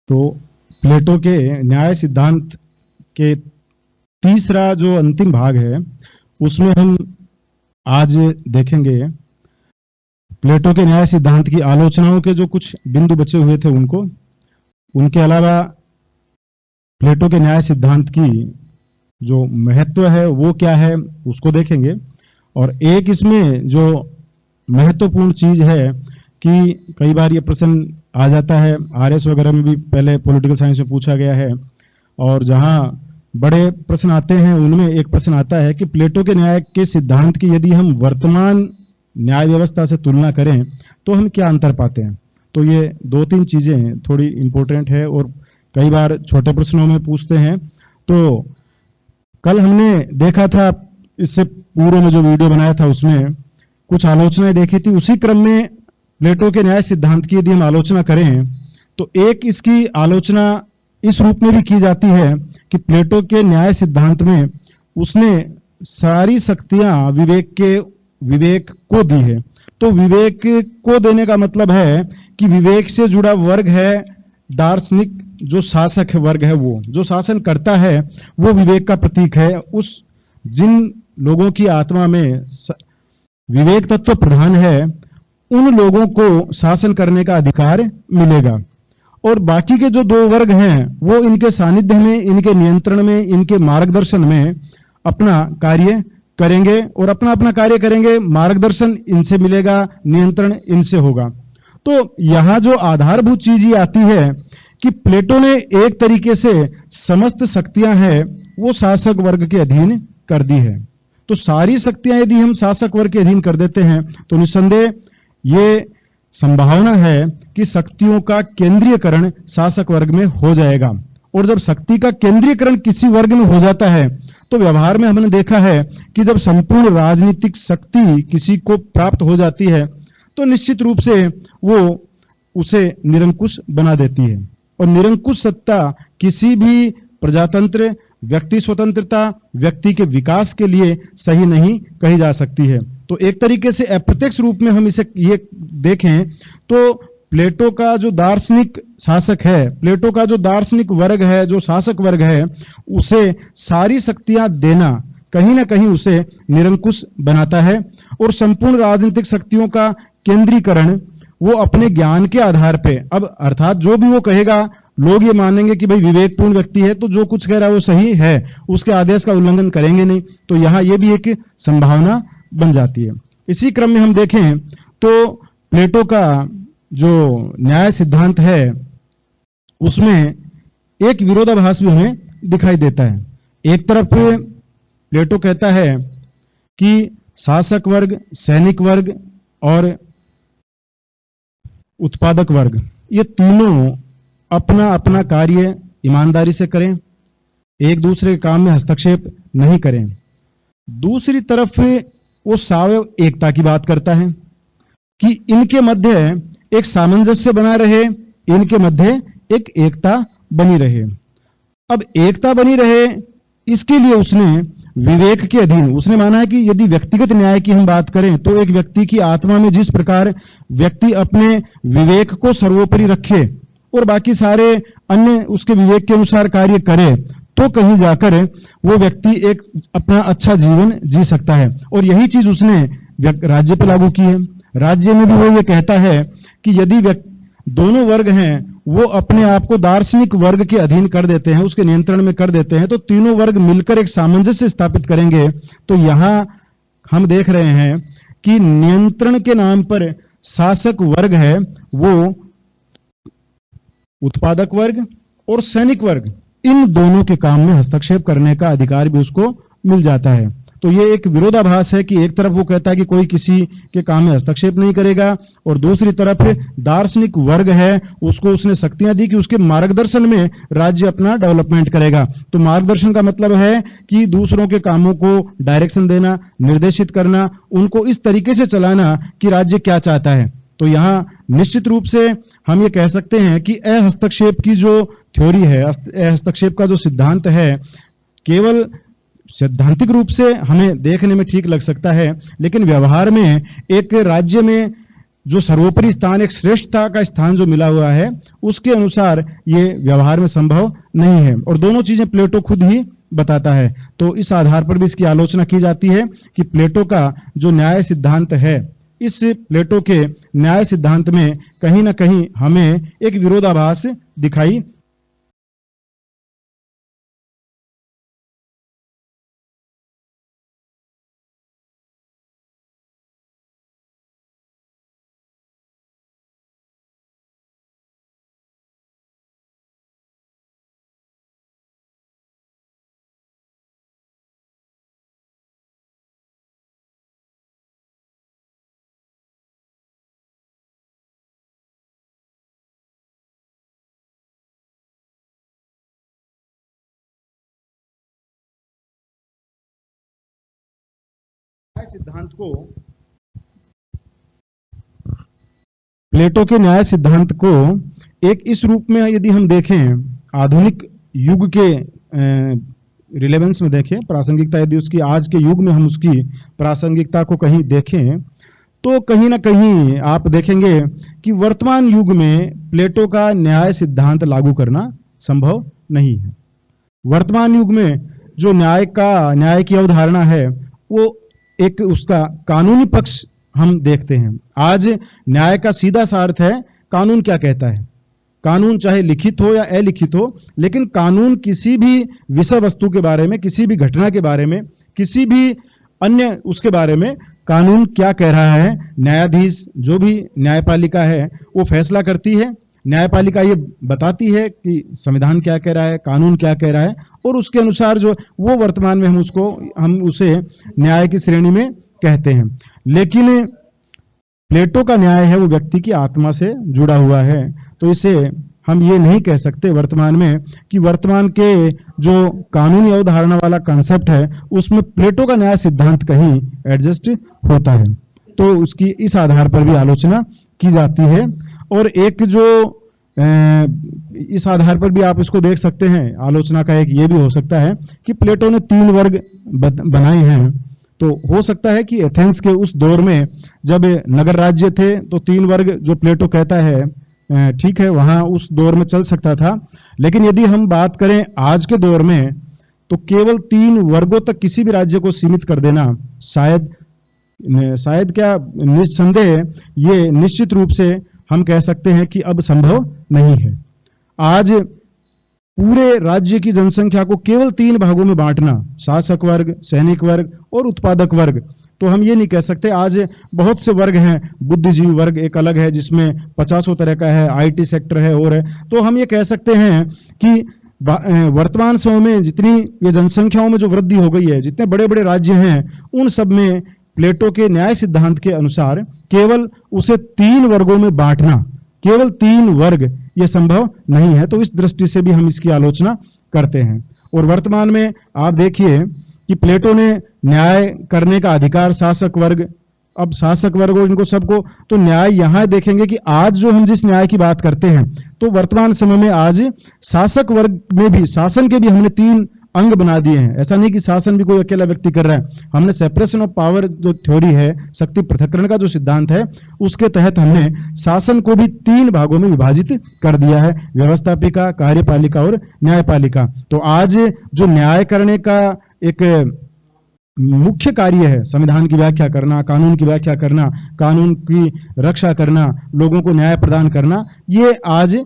तो प्लेटो के न्याय सिद्धांत के तीसरा जो अंतिम भाग है उसमें हम आज देखेंगे प्लेटो के न्याय सिद्धांत की आलोचनाओं के जो कुछ बिंदु बचे हुए थे उनको, उनके अलावा प्लेटो के न्याय सिद्धांत की जो महत्व है वो क्या है उसको देखेंगे। और एक इसमें जो महत्वपूर्ण चीज है कि कई बार ये प्रश्न आ जाता है, आरएस वगैरह में भी पहले पॉलिटिकल साइंस में पूछा गया है, और जहां बड़े प्रश्न आते हैं उनमें एक प्रश्न आता है कि प्लेटो के न्याय के सिद्धांत की यदि हम वर्तमान न्याय व्यवस्था से तुलना करें तो हम क्या अंतर पाते हैं। तो ये दो तीन चीजें थोड़ी इंपॉर्टेंट है और कई बार छोटे प्रश्नों में पूछते हैं। तो कल हमने देखा था, इससे पूर्व में जो वीडियो बनाया था उसमें कुछ आलोचनाएं देखी थी, उसी क्रम में प्लेटो के न्याय सिद्धांत की यदि हम आलोचना करें तो एक इसकी आलोचना इस रूप में भी की जाती है कि प्लेटो के न्याय सिद्धांत में उसने सारी शक्तियां विवेक को दी है। तो विवेक को देने का मतलब है कि विवेक से जुड़ा वर्ग है दार्शनिक, जो शासक वर्ग है, वो जो शासन करता है वो विवेक का प्रतीक है। उस जिन लोगों की आत्मा में विवेक तत्व प्रधान है उन लोगों को शासन करने का अधिकार मिलेगा, और बाकी के जो दो वर्ग हैं वो इनके सानिध्य में, इनके नियंत्रण में, इनके मार्गदर्शन में अपना कार्य करेंगे और अपना अपना कार्य करेंगे। मार्गदर्शन इनसे मिलेगा, नियंत्रण इनसे होगा। तो यहां जो आधारभूत चीज ये आती है कि प्लेटो ने एक तरीके से समस्त शक्तियां हैं वो शासक वर्ग के अधीन कर दी है। तो सारी शक्तियां यदि हम शासक वर्ग के अधीन कर देते हैं तो निस्संदेह ये संभावना है कि शक्तियों का केंद्रीयकरण शासक वर्ग में हो जाएगा। और जब शक्ति का केंद्रीयकरण किसी वर्ग में हो जाता है तो व्यवहार में हमने देखा है कि जब संपूर्ण राजनीतिक शक्ति किसी को प्राप्त हो जाती है तो निश्चित रूप से वो उसे निरंकुश बना देती है। और निरंकुश सत्ता किसी भी प्रजातंत्र, व्यक्ति स्वतंत्रता, व्यक्ति के विकास के लिए सही नहीं कही जा सकती है। तो एक तरीके से अप्रत्यक्ष रूप में हम इसे ये देखें तो प्लेटो का जो दार्शनिक शासक है, प्लेटो का जो दार्शनिक वर्ग है, जो शासक वर्ग है, उसे सारी शक्तियां देना कहीं ना कहीं उसे निरंकुश बनाता है। और संपूर्ण राजनीतिक शक्तियों का केंद्रीकरण वो अपने ज्ञान के आधार पे, अब अर्थात जो भी वो कहेगा लोग ये मानेंगे कि भाई विवेकपूर्ण व्यक्ति है तो जो कुछ कह रहा है वो सही है, उसके आदेश का उल्लंघन करेंगे नहीं। तो यहां ये भी एक संभावना बन जाती है। इसी क्रम में हम देखें तो प्लेटो का जो न्याय सिद्धांत है उसमें एक विरोधाभास भी हमें दिखाई देता है। एक तरफ प्लेटो कहता है कि शासक वर्ग, सैनिक वर्ग और उत्पादक वर्ग ये तीनों अपना अपना कार्य ईमानदारी से करें, एक दूसरे के काम में हस्तक्षेप नहीं करें। दूसरी तरफ वो सावयव एकता की बात करता है कि इनके मध्य एक सामंजस्य बना रहे, इनके मध्य एक एकता बनी रहे। अब एकता बनी रहे इसके लिए उसने विवेक के अधीन, उसने माना है कि यदि व्यक्तिगत न्याय की हम बात करें तो एक व्यक्ति की आत्मा में जिस प्रकार व्यक्ति अपने विवेक को सर्वोपरि रखे और बाकी सारे अन्य उसके विवेक के अनुसार कार्य करे तो कहीं जाकर वो व्यक्ति एक अपना अच्छा जीवन जी सकता है। और यही चीज उसने राज्य पे लागू की है। राज्य में भी वो ये कहता है कि यदि दोनों वर्ग हैं वो अपने आप को दार्शनिक वर्ग के अधीन कर देते हैं, उसके नियंत्रण में कर देते हैं, तो तीनों वर्ग मिलकर एक सामंजस्य स्थापित करेंगे। तो यहां हम देख रहे हैं कि नियंत्रण के नाम पर शासक वर्ग है वो उत्पादक वर्ग और सैनिक वर्ग इन दोनों के काम में हस्तक्षेप करने का अधिकार भी उसको मिल जाता है। तो ये एक विरोधाभास है कि एक तरफ वो कहता है कि कोई किसी के काम में हस्तक्षेप नहीं करेगा और दूसरी तरफ दार्शनिक वर्ग है उसको उसने शक्तियां दी कि उसके मार्गदर्शन में राज्य अपना डेवलपमेंट करेगा। तो मार्गदर्शन का मतलब है कि दूसरों के कामों को डायरेक्शन देना, निर्देशित करना, उनको इस तरीके से चलाना कि राज्य क्या चाहता है। तो यहां निश्चित रूप से हम ये कह सकते हैं कि हस्तक्षेप की जो थ्योरी है, हस्तक्षेप का जो सिद्धांत है, केवल सैद्धांतिक रूप से हमें देखने में ठीक लग सकता है, लेकिन व्यवहार में एक राज्य में जो सर्वोपरि स्थान, एक श्रेष्ठता का स्थान जो मिला हुआ है, उसके अनुसार ये व्यवहार में संभव नहीं है। और दोनों चीजें प्लेटो खुद ही बताता है। तो इस आधार पर भी इसकी आलोचना की जाती है कि प्लेटो का जो न्याय सिद्धांत है, इस प्लेटो के न्याय सिद्धांत में कहीं ना कहीं हमें एक विरोधाभास दिखाई न्याय सिद्धांत को, प्लेटो के न्याय सिद्धांत को एक इस रूप में यदि हम देखें, आधुनिक युग के रिलेवेंस में देखें, प्रासंगिकता यदि उसकी आज के युग में हम उसकी प्रासंगिकता को कहीं देखें, तो कहीं ना कहीं आप देखेंगे कि वर्तमान युग में प्लेटो का न्याय सिद्धांत लागू करना संभव नहीं है। वर्तमान युग में जो न्याय की अवधारणा है, वो एक उसका कानूनी पक्ष हम देखते हैं। आज न्याय का सीधा सा अर्थ है कानून क्या कहता है। कानून चाहे लिखित हो या अलिखित हो, लेकिन कानून किसी भी विषय वस्तु के बारे में, किसी भी घटना के बारे में, किसी भी अन्य उसके बारे में कानून क्या कह रहा है, न्यायाधीश जो भी न्यायपालिका है वो फैसला करती है। न्यायपालिका ये बताती है कि संविधान क्या कह रहा है, कानून क्या कह रहा है, और उसके अनुसार जो वो वर्तमान में हम उसे न्याय की श्रेणी में कहते हैं। लेकिन प्लेटो का न्याय है वो व्यक्ति की आत्मा से जुड़ा हुआ है। तो इसे हम ये नहीं कह सकते वर्तमान में कि वर्तमान के जो कानूनी अवधारणा वाला कंसेप्ट है उसमें प्लेटो का न्याय सिद्धांत कहीं एडजस्ट होता है। तो उसकी इस आधार पर भी आलोचना की जाती है। और एक जो इस आधार पर भी आप इसको देख सकते हैं, आलोचना का एक ये भी हो सकता है कि प्लेटो ने 3 वर्ग बनाए हैं। तो हो सकता है कि एथेंस के उस दौर में जब नगर राज्य थे तो 3 वर्ग जो प्लेटो कहता है, ठीक है, वहां उस दौर में चल सकता था। लेकिन यदि हम बात करें आज के दौर में, तो केवल 3 वर्गों तक किसी भी राज्य को सीमित कर देना शायद क्या, निस्संदेह ये निश्चित रूप से हम कह सकते हैं कि अब संभव नहीं है। आज पूरे राज्य की जनसंख्या को केवल 3 भागों में बांटना, शासक वर्ग, सैनिक वर्ग और उत्पादक वर्ग, तो हम ये नहीं कह सकते। आज बहुत से वर्ग हैं, बुद्धिजीवी वर्ग एक अलग है जिसमें 50 तरह का है, आईटी सेक्टर है और है। तो हम ये कह सकते हैं कि वर्तमान समय में जितनी ये जनसंख्याओं में जो वृद्धि हो गई है, जितने बड़े बड़े राज्य हैं, उन सब में प्लेटो के न्याय सिद्धांत के अनुसार केवल उसे 3 वर्गों में बांटना, केवल 3 वर्ग, ये संभव नहीं है। तो इस दृष्टि से भी हम इसकी आलोचना करते हैं। और वर्तमान में आप देखिए कि प्लेटो ने न्याय करने का अधिकार शासक वर्ग, अब शासक वर्ग और इनको सबको, तो न्याय यहां देखेंगे कि आज जो हम जिस न्याय की बात करते हैं, तो वर्तमान समय में आज शासक वर्ग में भी, शासन के भी हमने 3 अंग बना दिए हैं। ऐसा नहीं कि शासन भी कोई अकेला व्यक्ति कर रहा है। हमने सेपरेशन ऑफ पावर जो थ्योरी है, शक्ति पृथक्करण का जो सिद्धांत है, उसके तहत हमने शासन को भी 3 भागों में विभाजित कर दिया है, व्यवस्थापिका, कार्यपालिका और न्यायपालिका। तो आज जो न्याय करने का एक मुख्य कार्य है, संविधान की व्याख्या करना, कानून की व्याख्या करना, कानून की रक्षा करना, लोगों को न्याय प्रदान करना, ये आज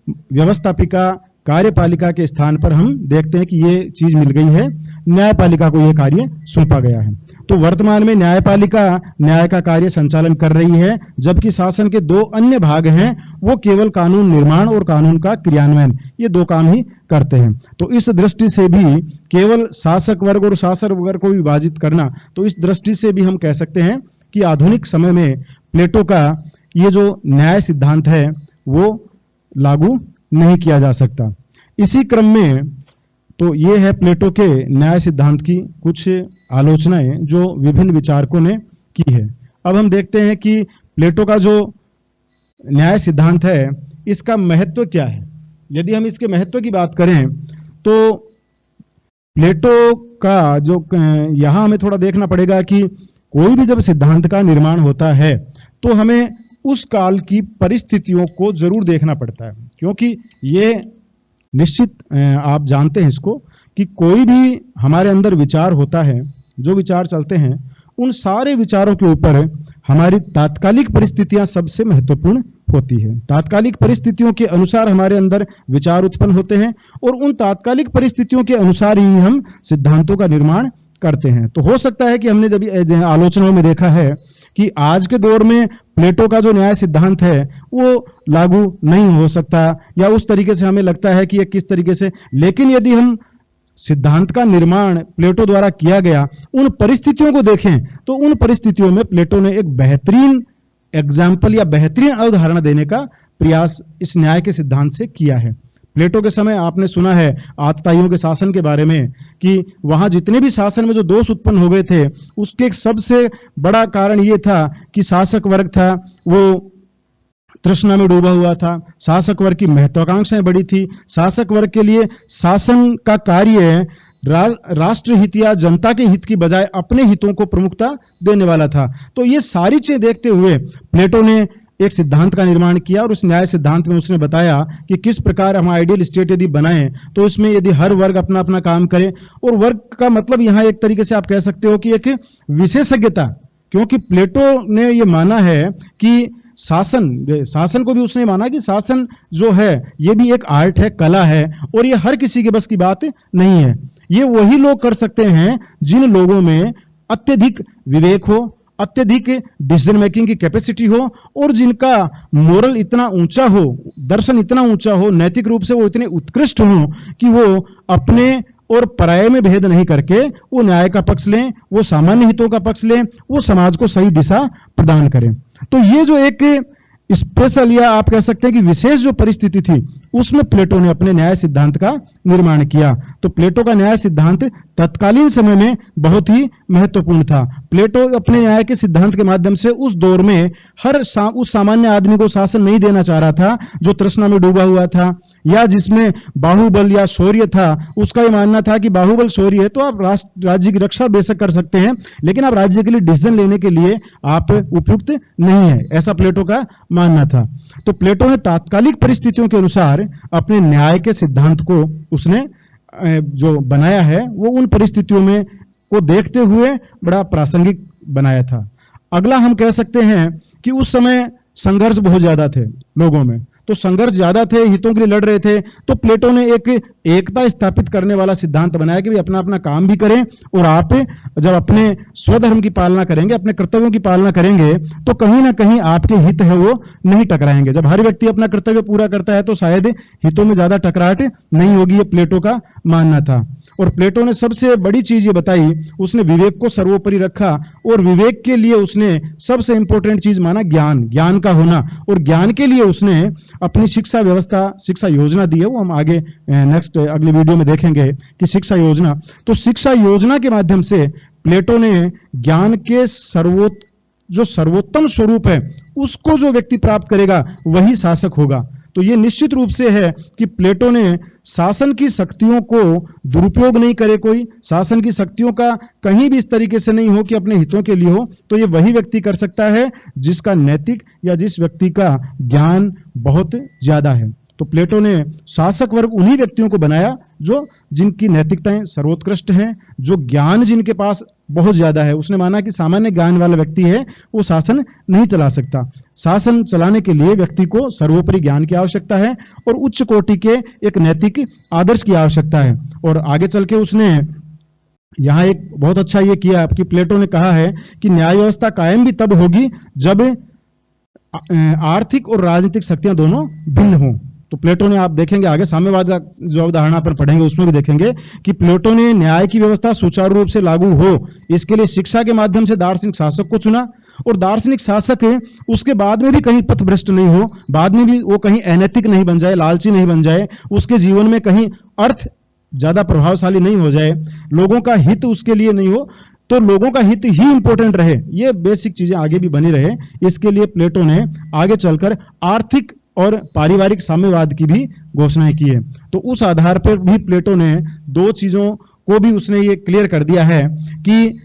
व्यवस्थापिका, कार्यपालिका के स्थान पर हम देखते हैं कि ये चीज मिल गई है, न्यायपालिका को यह कार्य सौंपा गया है। तो वर्तमान में न्यायपालिका न्याय का कार्य संचालन कर रही है, जबकि शासन के 2 अन्य भाग हैं, वो केवल कानून निर्माण और कानून का क्रियान्वयन, ये 2 काम ही करते हैं। तो इस दृष्टि से भी केवल शासक वर्ग और शासक वर्ग को विभाजित करना, तो इस दृष्टि से भी हम कह सकते हैं कि आधुनिक समय में प्लेटो का ये जो न्याय सिद्धांत है वो लागू नहीं किया जा सकता। इसी क्रम में तो ये है प्लेटो के न्याय सिद्धांत की कुछ आलोचनाएं जो विभिन्न विचारकों ने की है। अब हम देखते हैं कि प्लेटो का जो न्याय सिद्धांत है, इसका महत्व क्या है। यदि हम इसके महत्व की बात करें तो प्लेटो का जो यहां हमें थोड़ा देखना पड़ेगा कि कोई भी जब सिद्धांत का निर्माण होता है तो हमें उस काल की परिस्थितियों को जरूर देखना पड़ता है, क्योंकि ये निश्चित आप जानते हैं इसको कि कोई भी हमारे अंदर विचार होता है, जो विचार चलते हैं, उन सारे विचारों के ऊपर हमारी तात्कालिक परिस्थितियां सबसे महत्वपूर्ण होती है। तात्कालिक परिस्थितियों के अनुसार हमारे अंदर विचार उत्पन्न होते हैं और उन तात्कालिक परिस्थितियों के अनुसार ही हम सिद्धांतों का निर्माण करते हैं। तो हो सकता है कि हमने जब आलोचनाओं में देखा है कि आज के दौर में प्लेटो का जो न्याय सिद्धांत है वो लागू नहीं हो सकता, या उस तरीके से हमें लगता है कि ये किस तरीके से, लेकिन यदि हम सिद्धांत का निर्माण प्लेटो द्वारा किया गया उन परिस्थितियों को देखें तो उन परिस्थितियों में प्लेटो ने एक बेहतरीन एग्जाम्पल या बेहतरीन उदाहरण देने का प्रयास इस न्याय के सिद्धांत से किया है। प्लेटो के समय आपने सुना है आतताइयों के शासन के बारे में कि वहां जितने भी शासन में जो दोष उत्पन्न हो गए थे उसके एक सबसे बड़ा कारण यह था कि शासक वर्ग था वो तृष्णा में डूबा हुआ था। शासक वर्ग की महत्वाकांक्षाएं बड़ी थी। शासक वर्ग के लिए शासन का कार्य राष्ट्र हित या जनता के हित की बजाय अपने हितों को प्रमुखता देने वाला था। तो ये सारी चीजें देखते हुए प्लेटो ने एक सिद्धांत का निर्माण किया और उस न्याय सिद्धांत में उसने बताया कि किस प्रकार हम आइडियल स्टेट यदि बनाएं तो इसमें यदि हर वर्ग अपना अपना काम करे, और वर्ग का मतलब यहां एक तरीके से आप कह सकते हो कि एक विशेषज्ञता, क्योंकि प्लेटो ने यह माना है कि शासन को भी उसने माना कि शासन जो है ये भी एक आर्ट है, कला है, और ये हर किसी के बस की बात नहीं है। ये वही लोग कर सकते हैं जिन लोगों में अत्यधिक विवेक हो, अत्यधिक डिसीजन मेकिंग की कैपेसिटी हो, और जिनका मोरल इतना ऊंचा हो, दर्शन इतना ऊंचा हो, नैतिक रूप से वो इतने उत्कृष्ट हो कि वो अपने और पराये में भेद नहीं करके वो न्याय का पक्ष लें, वो सामान्य हितों का पक्ष लें, वो समाज को सही दिशा प्रदान करें। तो ये जो एक स्पेशल या आप कह सकते हैं कि विशेष जो परिस्थिति थी उसमें प्लेटो ने अपने न्याय सिद्धांत का निर्माण किया। तो प्लेटो का न्याय सिद्धांत तत्कालीन समय में बहुत ही महत्वपूर्ण था। प्लेटो अपने न्याय के सिद्धांत के माध्यम से उस दौर में उस सामान्य आदमी को शासन नहीं देना चाह रहा था जो तृष्णा में डूबा हुआ था या जिसमें बाहुबल या शौर्य था। उसका यह मानना था कि बाहुबल शौर्य है तो आप राज्य की रक्षा बेशक कर सकते हैं, लेकिन आप राज्य के लिए डिसीजन लेने के लिए आप उपयुक्त नहीं है, ऐसा प्लेटो का मानना था। तो प्लेटो ने तात्कालिक परिस्थितियों के अनुसार अपने न्याय के सिद्धांत को उसने जो बनाया है वो उन परिस्थितियों में को देखते हुए बड़ा प्रासंगिक बनाया था। अगला हम कह सकते हैं कि उस समय संघर्ष बहुत ज्यादा थे लोगों में, तो संघर्ष ज्यादा थे, हितों के लिए लड़ रहे थे, तो प्लेटो ने एक एकता स्थापित करने वाला सिद्धांत बनाया कि भाई अपना अपना काम भी करें, और आप जब अपने स्वधर्म की पालना करेंगे, अपने कर्तव्यों की पालना करेंगे तो कहीं ना कहीं आपके हित है वो नहीं टकराएंगे। जब हर व्यक्ति अपना कर्तव्य पूरा करता है तो शायद हितों में ज्यादा टकराहट नहीं होगी, ये प्लेटो का मानना था। और प्लेटो ने सबसे बड़ी चीज ये बताई, उसने विवेक को सर्वोपरि रखा, और विवेक के लिए उसने सबसे इंपॉर्टेंट चीज माना ज्ञान का होना, और ज्ञान के लिए उसने अपनी शिक्षा व्यवस्था, शिक्षा योजना दी है। वो हम आगे नेक्स्ट अगली वीडियो में देखेंगे कि शिक्षा योजना। तो शिक्षा योजना के माध्यम से प्लेटो ने ज्ञान के जो सर्वोत्तम स्वरूप है उसको जो व्यक्ति प्राप्त करेगा वही शासक होगा। तो ये निश्चित रूप से है कि प्लेटो ने शासन की शक्तियों को दुरुपयोग नहीं करे, कोई शासन की शक्तियों का कहीं भी इस तरीके से नहीं हो कि अपने हितों के लिए हो, तो ये वही व्यक्ति कर सकता है जिसका नैतिक या जिस व्यक्ति का ज्ञान बहुत ज्यादा है। तो प्लेटो ने शासक वर्ग उन्हीं व्यक्तियों को बनाया जिनकी नैतिकताएं सर्वोत्कृष्ट हैं, जो ज्ञान जिनके पास बहुत ज्यादा है। उसने माना कि सामान्य ज्ञान वाला व्यक्ति है वो शासन नहीं चला सकता। शासन चलाने के लिए व्यक्ति को सर्वोपरि ज्ञान की आवश्यकता है और उच्च कोटि के एक नैतिक आदर्श की आवश्यकता है। और आगे चल के उसने यहां एक बहुत अच्छा ये किया कि प्लेटो ने कहा है कि न्याय व्यवस्था कायम भी तब होगी जब आर्थिक और राजनीतिक शक्तियां दोनों भिन्न हों। तो प्लेटो ने, आप देखेंगे आगे साम्यवाद का जो अवधारणा अपन पढ़ेंगे उसमें भी देखेंगे कि प्लेटो ने न्याय की व्यवस्था सुचारू रूप से लागू हो इसके लिए शिक्षा के माध्यम से दार्शनिक शासक को चुना, और दार्शनिक शासक उसके बाद में भी कहीं पथभ्रष्ट नहीं हो, बाद में भी वो कहीं अनैतिक नहीं बन जाए, लालची नहीं बन जाए, उसके जीवन में कहीं अर्थ ज्यादा प्रभावशाली नहीं हो जाए, लोगों का हित उसके लिए नहीं हो, तो लोगों का हित ही इंपॉर्टेंट रहे, ये बेसिक चीजें आगे भी बनी रहे। इसके लिए प्लेटो ने आगे चलकर आर्थिक और पारिवारिक साम्यवाद की भी घोषणाएं की है। तो उस आधार पर भी प्लेटो ने दो चीजों को भी उसने ये क्लियर कर दिया है कि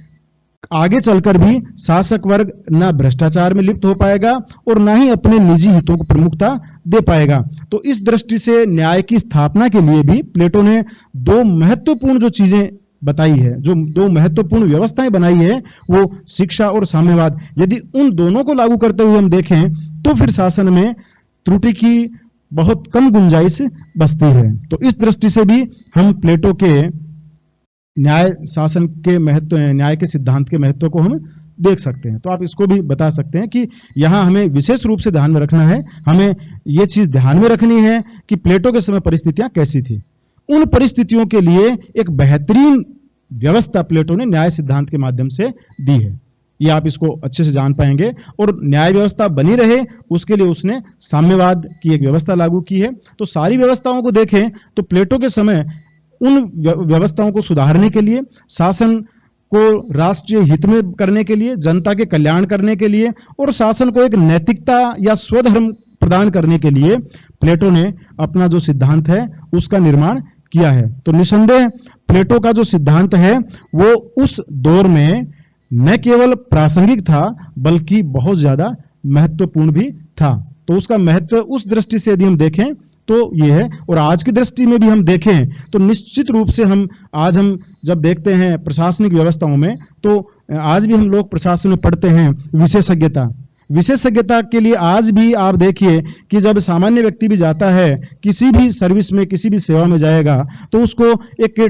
आगे चलकर भी शासक वर्ग ना भ्रष्टाचार में लिप्त हो पाएगा और ना ही अपने निजी हितों को प्रमुखता दे पाएगा। तो इस दृष्टि से न्याय की स्थापना के लिए भी प्लेटो ने दो महत्वपूर्ण जो चीजें बताई है, जो दो महत्वपूर्ण व्यवस्थाएं बनाई है, वो शिक्षा और साम्यवाद। यदि उन दोनों को लागू करते हुए हम देखें तो फिर शासन में त्रुटि की बहुत कम गुंजाइश बचती है। तो इस दृष्टि से भी हम प्लेटो के न्याय शासन के महत्व, न्याय के सिद्धांत के महत्व को हम देख सकते हैं। तो आप इसको भी बता सकते हैं कि यहां हमें विशेष रूप से ध्यान में रखना है, हमें यह चीज ध्यान में रखनी है कि प्लेटो के समय परिस्थितियां कैसी थी। उन परिस्थितियों के लिए एक बेहतरीन व्यवस्था प्लेटो ने न्याय सिद्धांत के माध्यम से दी है। ये आप इसको अच्छे से जान पाएंगे। और न्याय व्यवस्था बनी रहे उसके लिए उसने साम्यवाद की एक व्यवस्था लागू की है। तो सारी व्यवस्थाओं को देखें तो प्लेटो के समय उन व्यवस्थाओं को सुधारने के लिए, शासन को राष्ट्रीय हित में करने के लिए, जनता के कल्याण करने के लिए और शासन को एक नैतिकता या स्वधर्म प्रदान करने के लिए प्लेटो ने अपना जो सिद्धांत है उसका निर्माण किया है। तो निसंदेह प्लेटो का जो सिद्धांत है वो उस दौर में न केवल प्रासंगिक था बल्कि बहुत ज्यादा महत्वपूर्ण भी था। तो उसका महत्व उस दृष्टि से यदि हम देखें तो ये है। और आज की दृष्टि में भी हम देखें तो निश्चित रूप से हम जब देखते हैं प्रशासनिक व्यवस्थाओं में, तो आज भी हम लोग प्रशासन में पढ़ते हैं विशेषज्ञता के लिए। आज भी आप देखिए कि जब सामान्य व्यक्ति भी जाता है किसी भी सर्विस में, किसी भी सेवा में जाएगा, तो उसको एक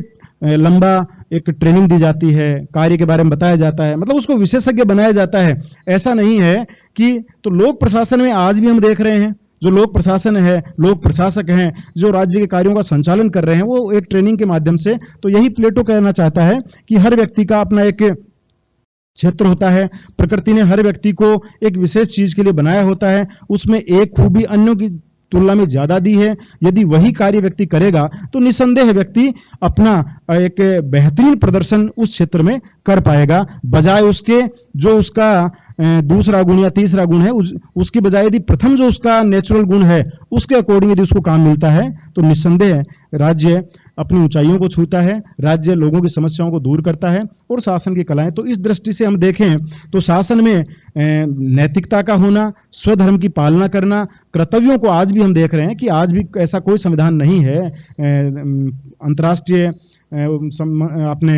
लंबा एक ट्रेनिंग दी जाती है, कार्य के बारे में बताया जाता है, मतलब उसको विशेषज्ञ बनाया जाता है। ऐसा नहीं है कि तो लोक प्रशासन में आज भी हम देख रहे हैं जो लोक प्रशासन है, लोक प्रशासक हैं, जो राज्य के कार्यों का संचालन कर रहे हैं, वो एक ट्रेनिंग के माध्यम से। तो यही प्लेटो कहना चाहता है कि हर व्यक्ति का अपना एक क्षेत्र होता है। प्रकृति ने हर व्यक्ति को एक विशेष चीज के लिए बनाया होता है, उसमें एक खूबी अन्यों की तुलना में ज्यादा दी है। यदि वही कार्य व्यक्ति करेगा तो निसंदेह व्यक्ति अपना एक बेहतरीन प्रदर्शन उस क्षेत्र में कर पाएगा, बजाय उसके जो उसका दूसरा गुण या तीसरा गुण है उसकी बजाय यदि प्रथम जो उसका नेचुरल गुण है उसके अकॉर्डिंग यदि उसको काम मिलता है तो निसंदेह राज्य अपनी ऊंचाइयों को छूता है, राज्य लोगों की समस्याओं को दूर करता है और शासन की कलाएं। तो इस दृष्टि से हम देखें तो शासन में नैतिकता का होना, स्वधर्म की पालना करना, कर्तव्यों को आज भी हम देख रहे हैं कि आज भी ऐसा कोई संविधान नहीं है। अंतर्राष्ट्रीय आपने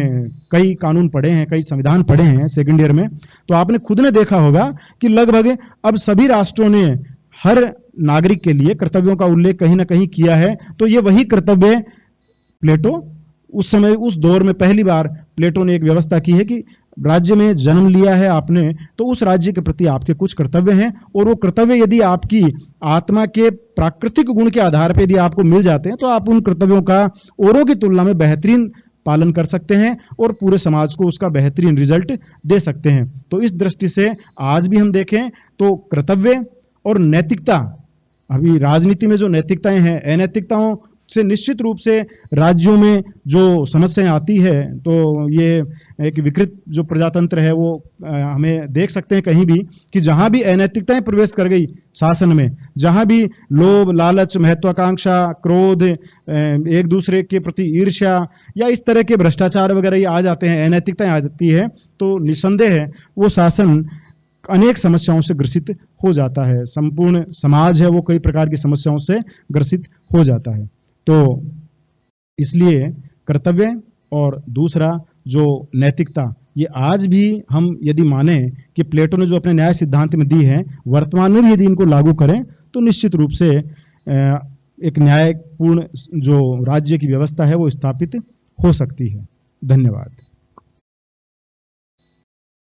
कई कानून पढ़े हैं, कई संविधान पढ़े हैं सेकंड ईयर में, तो आपने खुद ने देखा होगा कि लगभग अब सभी राष्ट्रों ने हर नागरिक के लिए कर्तव्यों का उल्लेख कहीं ना कहीं किया है। तो ये वही कर्तव्य प्लेटो उस समय, उस दौर में पहली बार प्लेटो ने एक व्यवस्था की है कि राज्य में जन्म लिया है आपने, तो उस राज्य के प्रति आपके कुछ कर्तव्य हैं और वो कर्तव्य यदि आपकी आत्मा के प्राकृतिक गुण के आधार पर यदि आपको मिल जाते हैं तो आप उन कर्तव्यों का औरों की तुलना में बेहतरीन पालन कर सकते हैं और पूरे समाज को उसका बेहतरीन रिजल्ट दे सकते हैं। तो इस दृष्टि से आज भी हम देखें तो कर्तव्य और नैतिकता, अभी राजनीति में जो नैतिकताएं हैं, अनैतिकताओं से निश्चित रूप से राज्यों में जो समस्याएं आती है, तो ये एक विकृत जो प्रजातंत्र है वो हमें देख सकते हैं कहीं भी कि जहां भी अनैतिकताएं प्रवेश कर गई शासन में, जहां भी लोभ, लालच, महत्वाकांक्षा, क्रोध, एक दूसरे के प्रति ईर्ष्या या इस तरह के भ्रष्टाचार वगैरह ये आ जाते हैं, अनैतिकताएं आ जाती है, तो निसंदेह है वो शासन अनेक समस्याओं से ग्रसित हो जाता है। संपूर्ण समाज है वो कई प्रकार की समस्याओं से ग्रसित हो जाता है। तो इसलिए कर्तव्य और दूसरा जो नैतिकता, ये आज भी हम यदि माने कि प्लेटो ने जो अपने न्याय सिद्धांत में दी है, वर्तमान में भी यदि इनको लागू करें तो निश्चित रूप से एक न्यायपूर्ण जो राज्य की व्यवस्था है वो स्थापित हो सकती है। धन्यवाद।